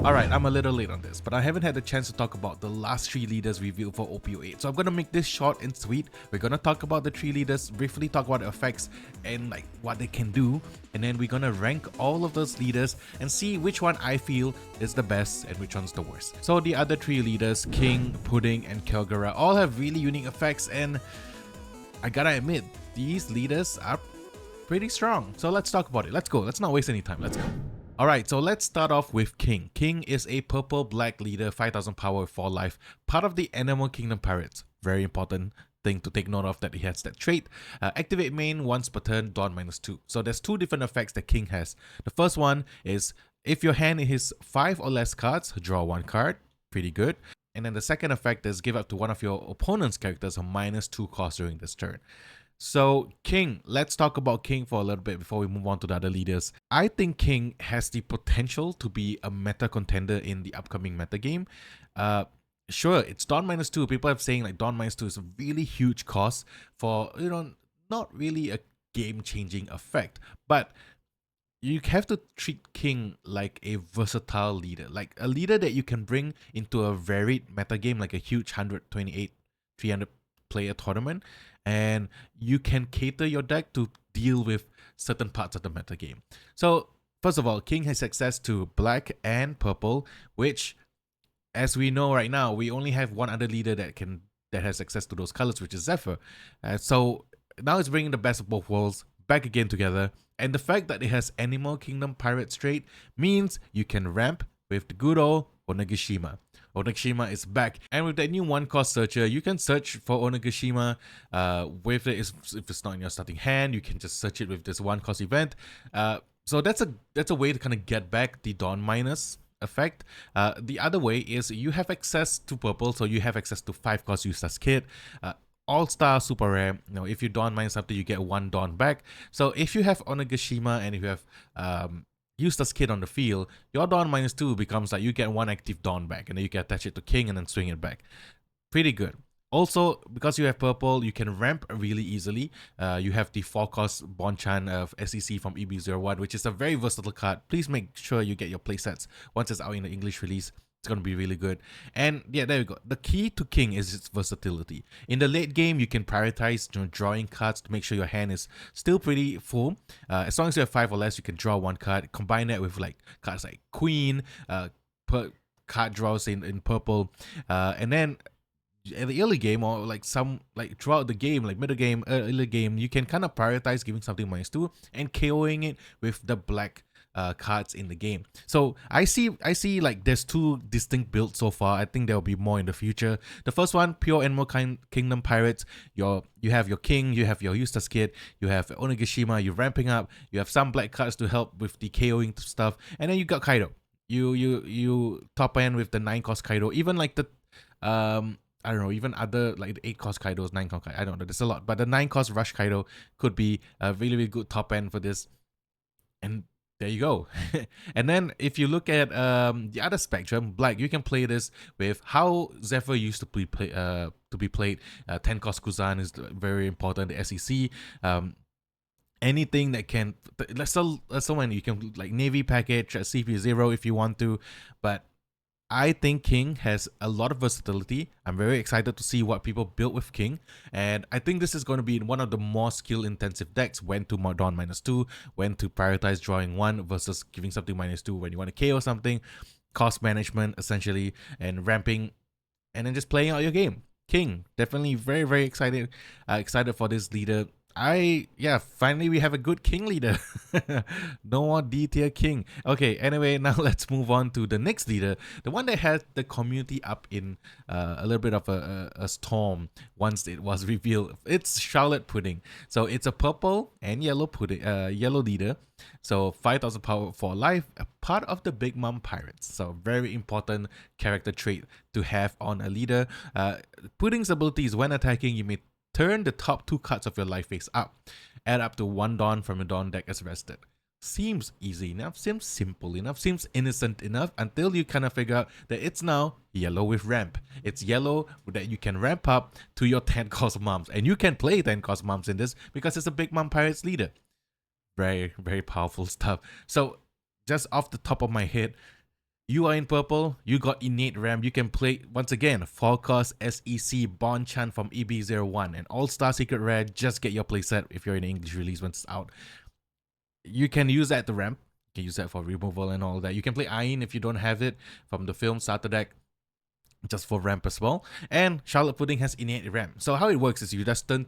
Alright, I'm a little late on this, but I haven't had the chance to talk about the last 3 leaders revealed for OPO8, so I'm gonna make this short and sweet. We're gonna talk about the 3 leaders, briefly talk about the effects and like what they can do, and then we're gonna rank all of those leaders and see which one I feel is the best and which one's the worst. So the other 3 leaders, King, Pudding, and KALGARA, all have really unique effects, and I gotta admit, these leaders are pretty strong. So let's talk about it. Let's go. Let's not waste any time. Let's go. Alright, so let's start off with King. King is a purple-black leader, 5000 power, 4 life, part of the Animal Kingdom Pirates. Very important thing to take note of that he has that trait. Activate main once per turn, Dawn -2. So there's 2 different effects that King has. The first one is if your hand is 5 or less cards, draw 1 card. Pretty good. And then the second effect is give up to one of your opponent's characters a -2 cost during this turn. So King, let's talk about King for a little bit before we move on to the other leaders. I think King has the potential to be a meta contender in the upcoming meta game. Sure, it's Dawn -2. People have saying like Dawn -2 is a really huge cost for, not really a game-changing effect, but you have to treat King like a versatile leader, like a leader that you can bring into a varied meta game, like a huge 128, 300 player tournament, and you can cater your deck to deal with certain parts of the meta game. So first of all, King has access to black and purple, which, as we know right now, we only have one other leader that has access to those colors, which is Zephyr. So now it's bringing the best of both worlds back again together, and the fact that it has Animal Kingdom Pirate trait means you can ramp with the good old Onigashima. Onigashima is back, and with that new 1-cost searcher, you can search for Onigashima. If it's not in your starting hand, you can just search it with this 1-cost event. So that's a way to kind of get back the Dawn minus effect. The other way is you have access to purple, so you have access to 5-cost Eustace Kit. All-star super rare. If you Dawn minus something, you get 1 Dawn back. So if you have Onigashima and if you have Eustace Kid on the field, your Dawn -2 becomes like you get 1 active Dawn back, and then you can attach it to King and then swing it back. Pretty good. Also, because you have purple, you can ramp really easily. You have the 4-cost Bonchan of SEC from EB01, which is a very versatile card. Please make sure you get your playsets once it's out in the English release. It's going to be really good. And yeah, there we go. The key to King is its versatility. In the late game, you can prioritize drawing cards to make sure your hand is still pretty full. As long as you have 5 or less, you can draw 1 card. Combine that with like cards like Queen, card draws in purple. And then in the early game, or like throughout the game, like middle game, early game, you can kind of prioritize giving something -2 and KOing it with the black cards in the game. So I see like there's 2 distinct builds so far. I think there will be more in the future. The first one, pure Animal Kingdom Pirates. You have your King, you have your Eustace Kid, you have Onigashima, you're ramping up, you have some black cards to help with the KOing stuff, and then you got Kaido. You top end with the 9-cost Kaido, even like the I don't know, even other like the 8-cost Kaidos, 9-cost Kaido, I don't know, there's a lot, but the 9-cost Rush Kaido could be a really, really good top end for this. And there you go. And then if you look at the other spectrum, black, you can play this with how Zephyr used to be played. 10-cost Kuzan is very important. The SEC, anything that can, let's when you can like Navy package CP0 if you want to, but I think King has a lot of versatility. I'm very excited to see what people build with King, and I think this is going to be one of the more skill-intensive decks. When to Dawn -2, when to prioritize drawing 1 versus giving something -2 when you want to KO something, cost management essentially, and ramping, and then just playing out your game. King, definitely very, very excited for this leader. Finally we have a good King leader. No more D-tier King. Okay, anyway, now let's move on to the next leader, the one that had the community up in a little bit of a storm once it was revealed. It's Charlotte Pudding. So it's a purple and yellow pudding, yellow leader. So 5000 power for life, a part of the Big Mom Pirates. So very important character trait to have on a leader. Pudding's ability is when attacking, you may turn the top 2 cards of your life face up. Add up to 1 Dawn from your Dawn deck as rested. Seems easy enough, seems simple enough, seems innocent enough until you kind of figure out that it's now yellow with ramp. It's yellow that you can ramp up to your 10-cost moms. And you can play 10-cost moms in this because it's a Big Mom Pirates leader. Very, very powerful stuff. So just off the top of my head, You are in purple, you got innate ramp, you can play, once again, 4-cost SEC Bonchan from EB01, and All-Star Secret Rare, just get your playset if you're in English release once it's out. You can use that to ramp, you can use that for removal and all that. You can play Ayin if you don't have it from the film starter deck, just for ramp as well. And Charlotte Pudding has innate ramp. So how it works is you just turn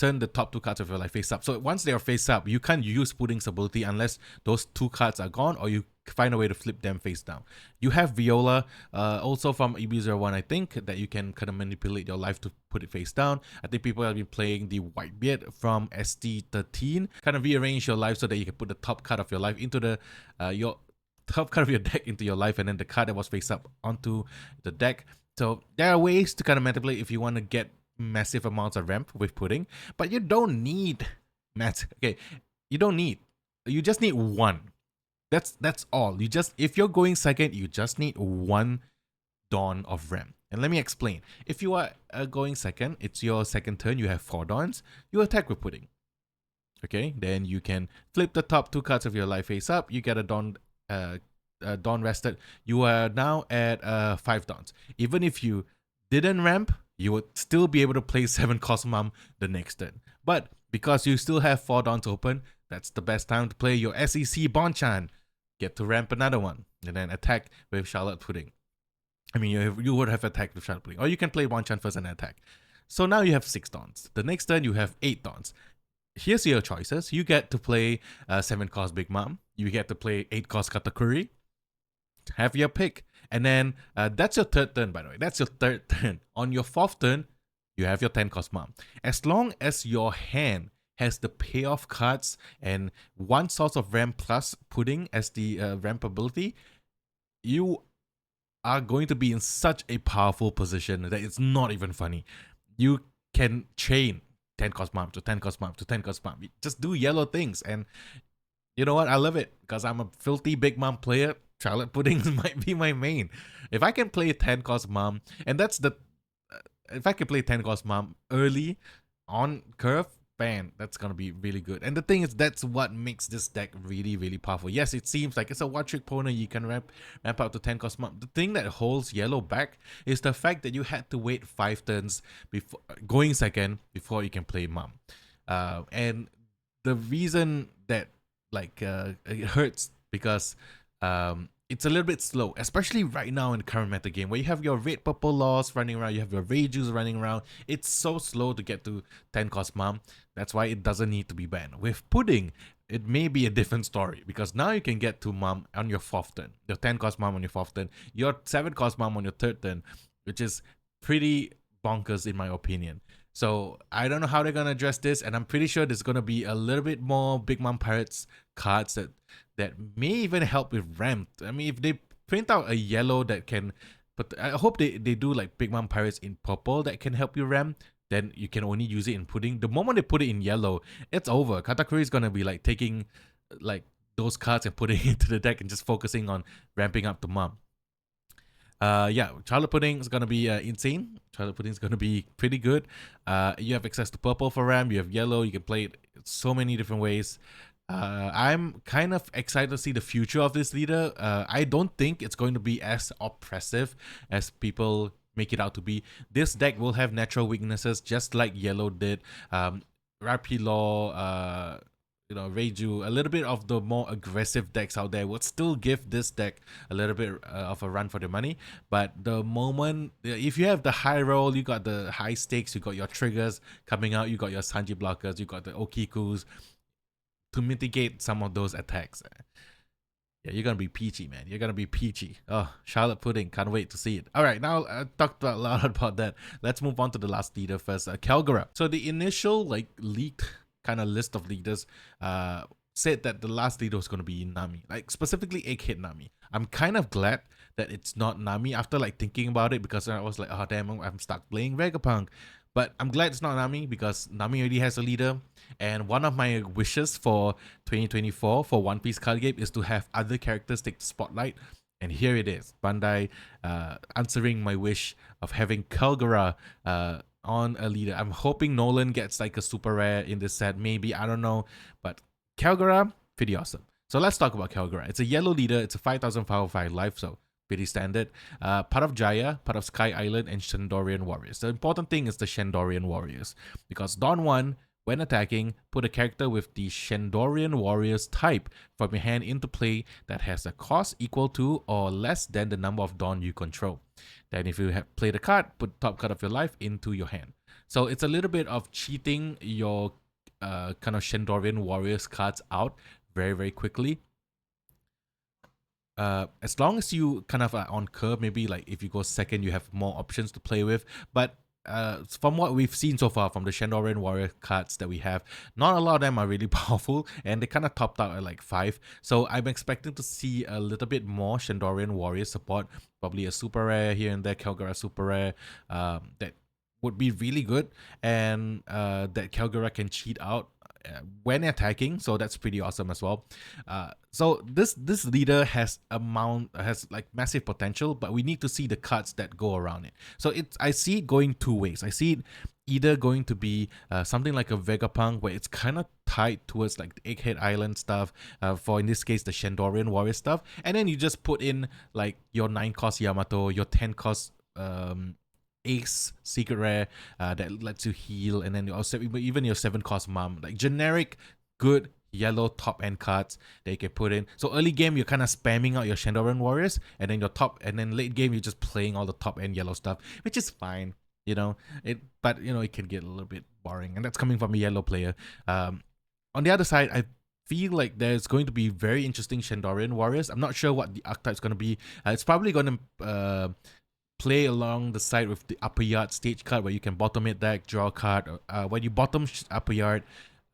the top 2 cards of your life face up. So once they are face up, you can't use Pudding's ability unless those 2 cards are gone, or you find a way to flip them face down. You have Viola, also from EB01, I think, that you can kind of manipulate your life to put it face down. I think people have been playing the Whitebeard from ST13, kind of rearrange your life so that you can put the top card of your life into the your top card of your deck into your life, and then the card that was face up onto the deck. So there are ways to kind of manipulate if you want to get massive amounts of ramp with Pudding, but you don't need you don't need, you just need 1. That's all. You just, if you're going second, you just need 1 Dawn of ramp. And let me explain. If you are going second, it's your second turn, you have 4 Dawns, you attack with Pudding. Okay, then you can flip the top 2 cards of your life face up, you get a Dawn rested. You are now at 5 Dawns. Even if you didn't ramp, you would still be able to play 7-cost Mum the next turn. But because you still have 4 Dawns open, that's the best time to play your SEC Bonchan. Get to ramp another one, and then attack with Charlotte Pudding. I mean, you would have attacked with Charlotte Pudding, or you can play Bonchan first and attack. So now you have 6 Dawns. The next turn you have 8 Dawns. Here's your choices. You get to play 7-cost Big Mom. You get to play 8-cost Katakuri. Have your pick. And then that's your 3rd turn, by the way. That's your 3rd turn. On your 4th turn, you have your 10-cost Mom. As long as your hand has the payoff cards and 1 source of ramp plus Pudding as the ramp ability, you are going to be in such a powerful position that it's not even funny. You can chain 10-cost Mom to 10-cost Mom to 10-cost Mom. Just do yellow things, and you know what? I love it because I'm a filthy Big Mom player. Charlotte Pudding might be my main. If I can play 10-cost Mom, and that's the if I can play 10-cost Mom early on curve, man, that's gonna be really good. And the thing is, that's what makes this deck really, really powerful. Yes, it seems like it's a 1-trick pony, you can ramp up to 10-cost Mom. The thing that holds yellow back is the fact that you had to wait 5 turns before going second before you can play Mom. And the reason that it hurts because it's a little bit slow, especially right now in the current meta game where you have your red purple laws running around, you have your Reijus running around. It's so slow to get to 10-cost Mom. That's why it doesn't need to be banned. With Pudding, it may be a different story because now you can get to Mom on your 4th turn, your 10-cost Mom on your 4th turn, your 7-cost Mom on your 3rd turn, which is pretty bonkers in my opinion. So I don't know how they're gonna address this, and I'm pretty sure there's gonna be a little bit more Big Mom Pirates cards that may even help with ramp. I mean, if they print out a yellow that can, but I hope they do like Big Mom Pirates in purple that can help you ramp, then you can only use it in Pudding. The moment they put it in yellow, it's over. Katakuri is gonna be like taking like those cards and putting it into the deck and just focusing on ramping up the Mom. Yeah, Charlotte Pudding is gonna be insane. Charlotte Pudding is gonna be pretty good. You have access to purple for ramp, you have yellow, you can play it so many different ways. I'm kind of excited to see the future of this leader. I don't think it's going to be as oppressive as people make it out to be. This deck will have natural weaknesses just like yellow did. Rapilo, Reiju, a little bit of the more aggressive decks out there would still give this deck a little bit of a run for the money. But the moment, if you have the high roll, you got the high stakes, you got your triggers coming out, you got your Sanji blockers, you got the Okikus to mitigate some of those attacks. Yeah, you're gonna be peachy, man. You're gonna be peachy. Oh, Charlotte Pudding, can't wait to see it. All right, now I talked a lot about that. Let's move on to the last leader first, KALGARA. So the initial leaked kind of list of leaders said that the last leader was going to be Nami, like specifically 8-hit Nami. I'm kind of glad that it's not Nami after thinking about it, because I was like, oh damn, I'm stuck playing Vegapunk. But I'm glad it's not Nami because Nami already has a leader. And one of my wishes for 2024 for One Piece card game is to have other characters take the spotlight. And here it is, Bandai answering my wish of having KALGARA on a leader. I'm hoping Nolan gets a super rare in this set, maybe, I don't know. But KALGARA, pretty awesome. So let's talk about KALGARA. It's a yellow leader. It's a 5,505 life, so pretty standard. Part of Jaya, part of Sky Island, and Shandorian Warriors. The important thing is the Shandorian Warriors, because Dawn 1, when attacking, put a character with the Shandorian Warriors type from your hand into play that has a cost equal to or less than the number of Dawn you control. Then if you have played a card, put top card of your life into your hand. So it's a little bit of cheating your kind of Shandorian Warriors cards out very, very quickly. As long as you kind of are on curve, maybe like if you go second, you have more options to play with. But from what we've seen so far from the Shandorian Warrior cards that we have, not a lot of them are really powerful, and they kind of topped out at like 5. So I'm expecting to see a little bit more Shandorian Warrior support, probably a super rare here and there, KALGARA super rare, that would be really good, and that KALGARA can cheat out when attacking, so that's pretty awesome as well. So this leader has like massive potential, but we need to see the cards that go around it. So I see it going two ways. I see it either going to be something like a Vegapunk, where it's kind of tied towards like the Egghead Island stuff, for in this case the Shandorian Warrior stuff, and then you just put in like your 9-cost Yamato, your 10-cost Ace secret rare that lets you heal, and then also even your 7-cost mom, like generic good yellow top end cards that you can put in. So early game you're kind of spamming out your Shandorian Warriors, and then and then late game you're just playing all the top end yellow stuff, which is fine, you know. But you know, it can get a little bit boring, and that's coming from a yellow player. On the other side, I feel like there's going to be very interesting Shandorian Warriors. I'm not sure what the archetype's going to be. It's probably going to play along the side with the upper yard stage card, where you can bottom it deck, draw a card. When you bottom upper yard,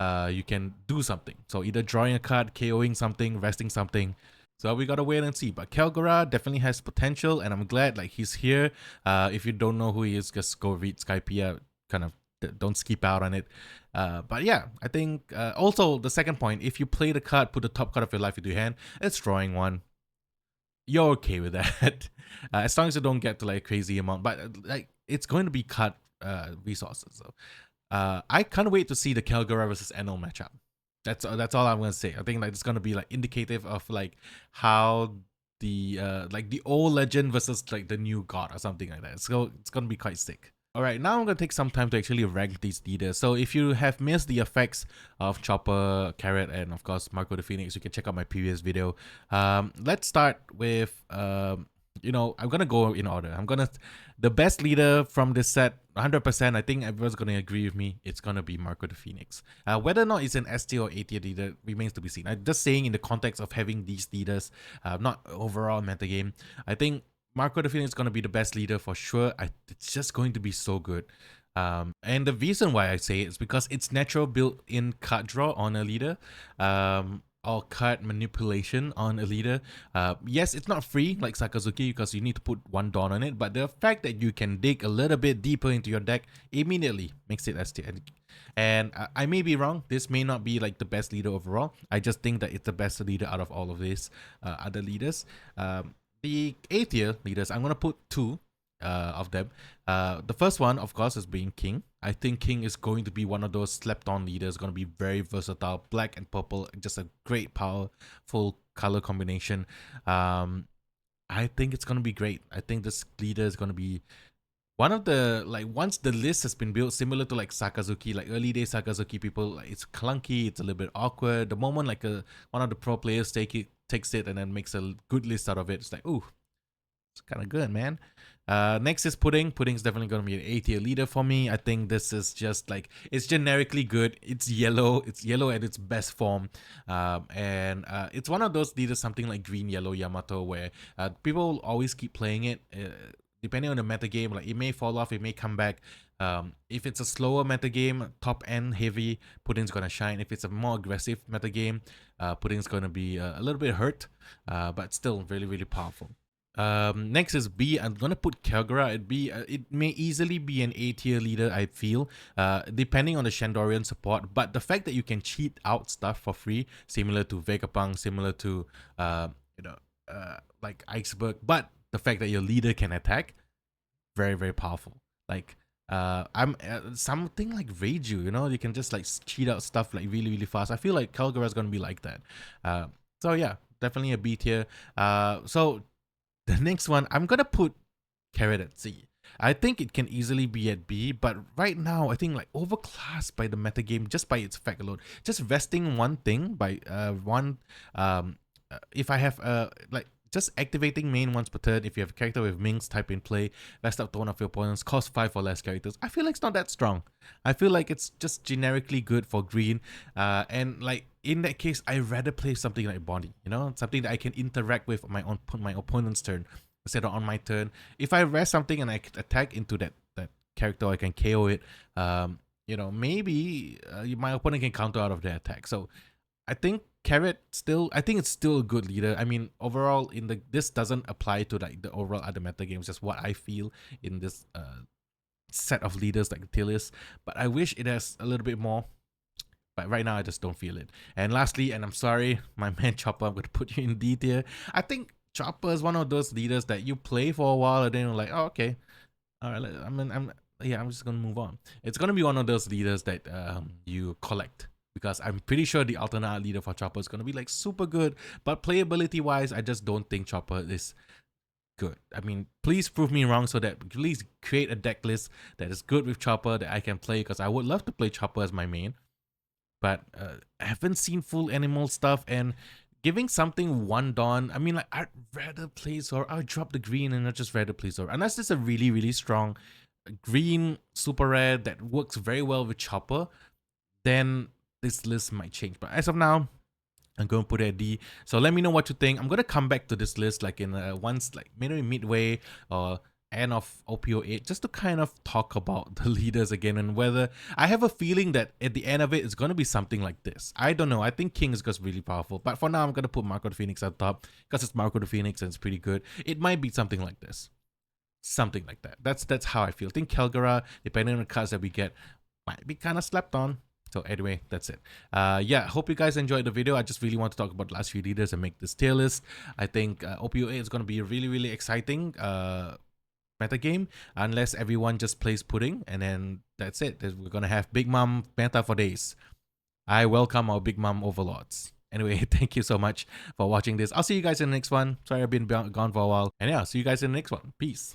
you can do something. So either drawing a card, KOing something, resting something. So we gotta wait and see. But KALGARA definitely has potential, and I'm glad like he's here. If you don't know who he is, just go read Skypiea. Kind of don't skip out on it. But yeah, I think also the second point, if you play the card, put the top card of your life into your hand, it's drawing one. You're okay with that, as long as you don't get to like a crazy amount. But like it's going to be cut resources. So I can't wait to see the KALGARA versus NL matchup. That's all I'm gonna say. I think like it's gonna be like indicative of like how the like the old legend versus like the new god or something like that. So it's gonna be quite sick. Alright, now I'm going to take some time to actually rank these leaders. So if you have missed the effects of Chopper, Carrot, and of course Marco the Phoenix, you can check out my previous video. Let's start with, you know, I'm going to go in order. The best leader from this set, 100%, I think everyone's going to agree with me, it's going to be Marco the Phoenix. Whether or not it's an S tier or A tier leader remains to be seen. I'm just saying in the context of having these leaders, not overall metagame. I think Marco the Phoenix is going to be the best leader for sure. It's just going to be so good. And the reason why I say it is because it's natural built-in card draw on a leader, or card manipulation on a leader. Yes, it's not free like Sakazuki because you need to put 1 Dawn on it, but the fact that you can dig a little bit deeper into your deck immediately makes it S tier. And I may be wrong. This may not be like the best leader overall. I just think that it's the best leader out of all of these other leaders. The A tier leaders, I'm going to put 2 of them. The first one, of course, is being King. I think King is going to be one of those slept-on leaders, going to be very versatile. Black and purple, just a great, powerful color combination. I think it's going to be great. I think this leader is going to be one of the, like, once the list has been built, similar to like Sakazuki, like early day Sakazuki people, like, it's clunky, it's a little bit awkward. The moment like one of the pro players takes it and then makes a good list out of it, it's like, ooh, it's kind of good, man. Next is Pudding. Pudding's definitely going to be an A tier leader for me. I think this is just like, it's generically good. It's yellow at its best form. And it's one of those leaders, something like green yellow Yamato, where people always keep playing it. Depending on the metagame, like it may fall off, it may come back. If it's a slower metagame, top end heavy, Pudding's gonna shine. If it's a more aggressive metagame, Pudding's gonna be a little bit hurt, but still really, really powerful. Next is B. I'm gonna put KALGARA at B. It may easily be an A tier leader, I feel, depending on the Shandorian support. But the fact that you can cheat out stuff for free, similar to Vegapunk, similar to like Iceberg, but the fact that your leader can attack, very, very powerful. Like I'm something like Reiju, you know, you can just like cheat out stuff like really, really fast. I feel like KALGARA is gonna be like that. So yeah, definitely a B tier. So the next one, I'm gonna put Carrot at C. I think it can easily be at B, but right now I think like overclassed by the metagame just by its fact alone. Just vesting one thing by if I have like just activating main once per turn. If you have a character with Ming's type in play, vest up to one of your opponents, cost 5 or less characters. I feel like it's not that strong. I feel like it's just generically good for green. And like in that case, I rather play something like Bonnie, you know, something that I can interact with my opponent's turn instead of on my turn. If I rest something and I can attack into that character, I can KO it. You know, maybe my opponent can counter out of their attack. So I think Carrot still, I think it's still a good leader. I mean, overall, this doesn't apply to like the overall other meta games, just what I feel in this set of leaders like the tier list. But I wish it has a little bit more. But right now, I just don't feel it. And lastly, and I'm sorry, my man Chopper, I'm going to put you in D tier. I think Chopper is one of those leaders that you play for a while and then you're like, oh, okay. All right, I'm just going to move on. It's going to be one of those leaders that you collect. Because I'm pretty sure the alternate leader for Chopper is going to be like super good. But playability wise, I just don't think Chopper is good. I mean, please prove me wrong so that please create a deck list that is good with Chopper that I can play. Because I would love to play Chopper as my main. But I haven't seen full animal stuff, and giving something one dawn, I mean, like, I'd rather play Zoro. I'll drop the green and I'd just rather play Zoro. Unless it's a really, really strong green super rare that works very well with Chopper, then this list might change. But as of now, I'm going to put it at D. So let me know what you think. I'm going to come back to this list like in once, like maybe midway or end of OPO8, just to kind of talk about the leaders again and whether I have a feeling that at the end of it, it's going to be something like this. I don't know. I think King is just really powerful. But for now, I'm going to put Marco the Phoenix at top because it's Marco the Phoenix and it's pretty good. It might be something like this. Something like that. That's how I feel. I think KALGARA, depending on the cards that we get, might be kind of slept on. So anyway, that's it. Yeah, hope you guys enjoyed the video. I just really want to talk about the last few leaders and make this tier list. I think OPO8 is going to be a really, really exciting meta game unless everyone just plays pudding, and then that's it. We're going to have Big Mom meta for days. I welcome our Big Mom overlords. Anyway, thank you so much for watching this. I'll see you guys in the next one. Sorry I've been gone for a while. And yeah, see you guys in the next one. Peace.